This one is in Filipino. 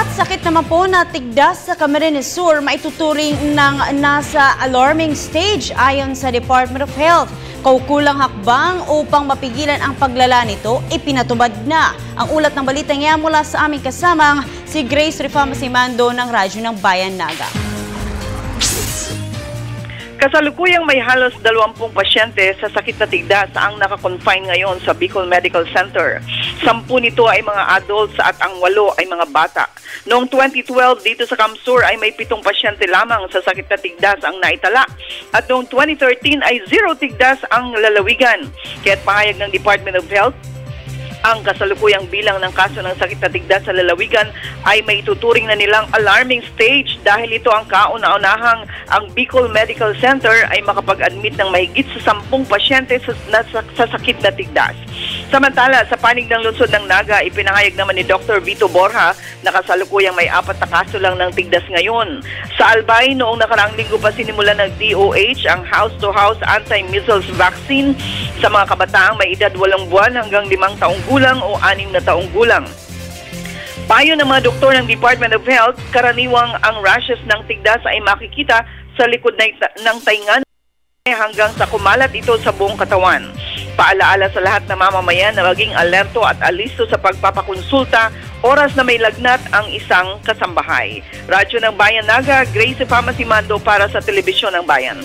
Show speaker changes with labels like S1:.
S1: At sakit naman po na tigdas sa Camarines Sur maituturing ng nasa alarming stage ayon sa Department of Health. Kaukulang hakbang upang mapigilan ang paglala nito, ipinatubad na. Ang ulat ng balita niya mula sa aming kasamang si Grace Rifama-Simando ng Radyo ng Bayan Naga.
S2: Kasalukuyang may halos 20 pasyente sa sakit na tigdas ang nakakonfine ngayon sa Bicol Medical Center. 10 nito ay mga adults at ang 8 ay mga bata. Noong 2012 dito sa Camsur ay may 7 pasyente lamang sa sakit na tigdas ang naitala. At noong 2013 ay 0 tigdas ang lalawigan. Kaya't pahayag ng Department of Health, ang kasalukuyang bilang ng kaso ng sakit na tigdas sa lalawigan ay may tuturing na nilang alarming stage dahil ito ang kauna-unahang ang Bicol Medical Center ay makapag-admit ng mahigit sa 10 pasyente sa sakit na tigdas. Samantala, sa panig ng lungsod ng Naga, ipinahayag naman ni Dr. Vito Borja na kasalukuyang may 4 na kaso lang ng tigdas ngayon. Sa Albay, noong nakaraang linggo pa sinimulan ng DOH ang house-to-house anti-measles vaccine sa mga kabataang may edad 8 buwan hanggang 5 taong gulang o 6 na taong gulang. Payo ng mga doktor ng Department of Health, karaniwang ang rashes ng tigdas ay makikita sa likod ng taingan hanggang sa kumalat ito sa buong katawan. Paalaala sa lahat ng mamamayan na maging alerto at alisto sa pagpapakonsulta oras na may lagnat ang isang kasambahay. Radyo ng Bayan Naga, Grace Rifama-Simando para sa Telebisyon ng Bayan.